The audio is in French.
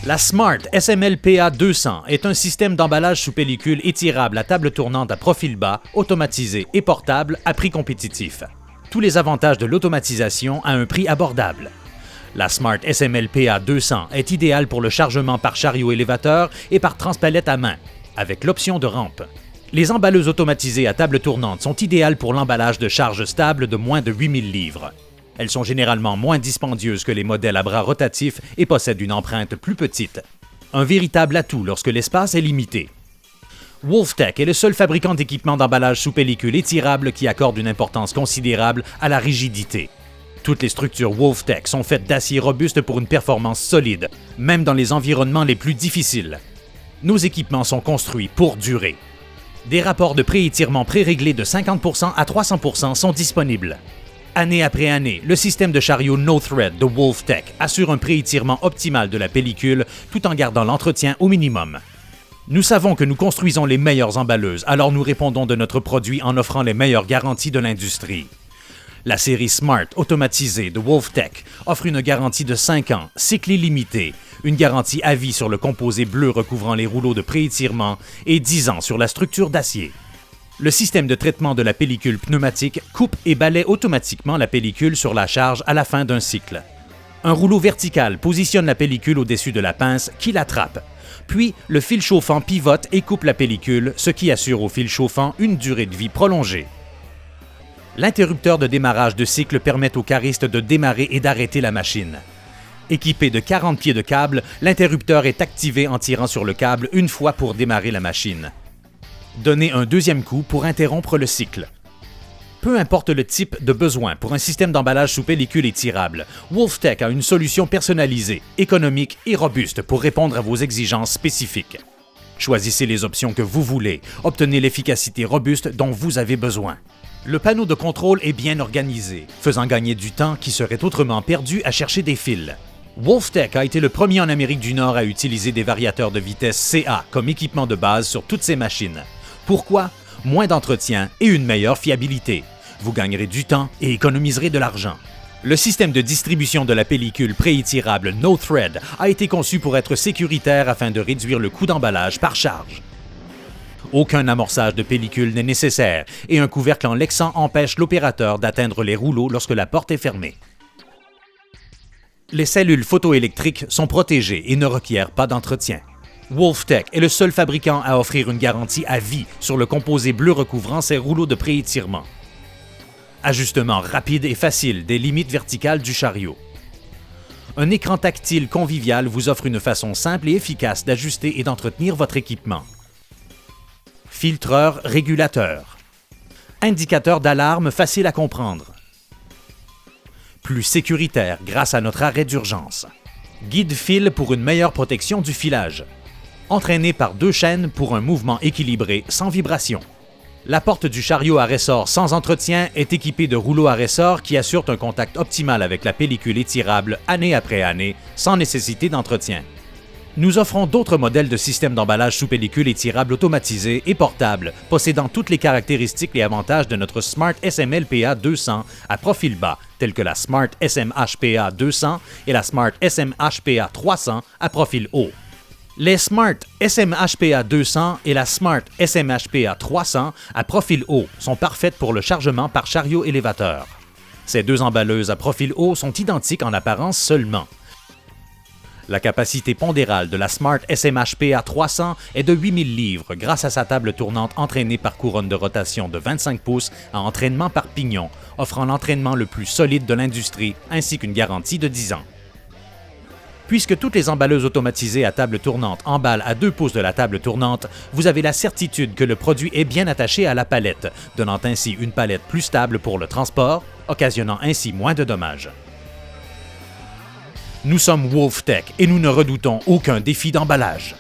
La Smart SML-PA 200 est un système d'emballage sous pellicule étirable à table tournante à profil bas, automatisé et portable à prix compétitif. Tous les avantages de l'automatisation à un prix abordable. La Smart SML-PA 200 est idéale pour le chargement par chariot élévateur et par transpalette à main, avec l'option de rampe. Les emballeuses automatisées à table tournante sont idéales pour l'emballage de charges stables de moins de 8000 livres. Elles sont généralement moins dispendieuses que les modèles à bras rotatifs et possèdent une empreinte plus petite. Un véritable atout lorsque l'espace est limité. WolfTech est le seul fabricant d'équipements d'emballage sous pellicule étirable qui accorde une importance considérable à la rigidité. Toutes les structures WolfTech sont faites d'acier robuste pour une performance solide, même dans les environnements les plus difficiles. Nos équipements sont construits pour durer. Des rapports de pré-étirement pré-réglés de 50% à 300% sont disponibles. Année après année, le système de chariot No Thread de WolfTech assure un pré-étirement optimal de la pellicule tout en gardant l'entretien au minimum. Nous savons que nous construisons les meilleures emballeuses, alors nous répondons de notre produit en offrant les meilleures garanties de l'industrie. La série Smart automatisée de WolfTech offre une garantie de 5 ans, cycle illimité, une garantie à vie sur le composé bleu recouvrant les rouleaux de pré-étirement et 10 ans sur la structure d'acier. Le système de traitement de la pellicule pneumatique coupe et balaie automatiquement la pellicule sur la charge à la fin d'un cycle. Un rouleau vertical positionne la pellicule au-dessus de la pince qui l'attrape. Puis, le fil chauffant pivote et coupe la pellicule, ce qui assure au fil chauffant une durée de vie prolongée. L'interrupteur de démarrage de cycle permet au cariste de démarrer et d'arrêter la machine. Équipé de 40 pieds de câble, l'interrupteur est activé en tirant sur le câble une fois pour démarrer la machine. Donnez un deuxième coup pour interrompre le cycle. Peu importe le type de besoin pour un système d'emballage sous pellicule étirable, WolfTech a une solution personnalisée, économique et robuste pour répondre à vos exigences spécifiques. Choisissez les options que vous voulez, obtenez l'efficacité robuste dont vous avez besoin. Le panneau de contrôle est bien organisé, faisant gagner du temps qui serait autrement perdu à chercher des fils. WolfTech a été le premier en Amérique du Nord à utiliser des variateurs de vitesse CA comme équipement de base sur toutes ses machines. Pourquoi? Moins d'entretien et une meilleure fiabilité. Vous gagnerez du temps et économiserez de l'argent. Le système de distribution de la pellicule pré-étirable No Thread a été conçu pour être sécuritaire afin de réduire le coût d'emballage par charge. Aucun amorçage de pellicule n'est nécessaire et un couvercle en lexan empêche l'opérateur d'atteindre les rouleaux lorsque la porte est fermée. Les cellules photoélectriques sont protégées et ne requièrent pas d'entretien. WolfTech est le seul fabricant à offrir une garantie à vie sur le composé bleu recouvrant ses rouleaux de pré-étirement. Ajustement rapide et facile des limites verticales du chariot. Un écran tactile convivial vous offre une façon simple et efficace d'ajuster et d'entretenir votre équipement. Filtreur régulateur. Indicateur d'alarme facile à comprendre. Plus sécuritaire grâce à notre arrêt d'urgence. Guide-fil pour une meilleure protection du filage. Entraîné par 2 chaînes pour un mouvement équilibré sans vibration. La porte du chariot à ressort sans entretien est équipée de rouleaux à ressort qui assurent un contact optimal avec la pellicule étirable année après année sans nécessité d'entretien. Nous offrons d'autres modèles de systèmes d'emballage sous pellicule étirable automatisés et portables, possédant toutes les caractéristiques et avantages de notre Smart SML-PA 200 à profil bas, tels que la Smart SMH-PA 200 et la Smart SMH-PA 300 à profil haut. Les Smart SMH-PA 200 et la Smart SMH-PA 300 à profil haut sont parfaites pour le chargement par chariot élévateur. Ces 2 emballeuses à profil haut sont identiques en apparence seulement. La capacité pondérale de la Smart SMH-PA 300 est de 8000 livres grâce à sa table tournante entraînée par couronne de rotation de 25 pouces à entraînement par pignon, offrant l'entraînement le plus solide de l'industrie ainsi qu'une garantie de 10 ans. Puisque toutes les emballeuses automatisées à table tournante emballent à 2 pouces de la table tournante, vous avez la certitude que le produit est bien attaché à la palette, donnant ainsi une palette plus stable pour le transport, occasionnant ainsi moins de dommages. Nous sommes WolfTech et nous ne redoutons aucun défi d'emballage.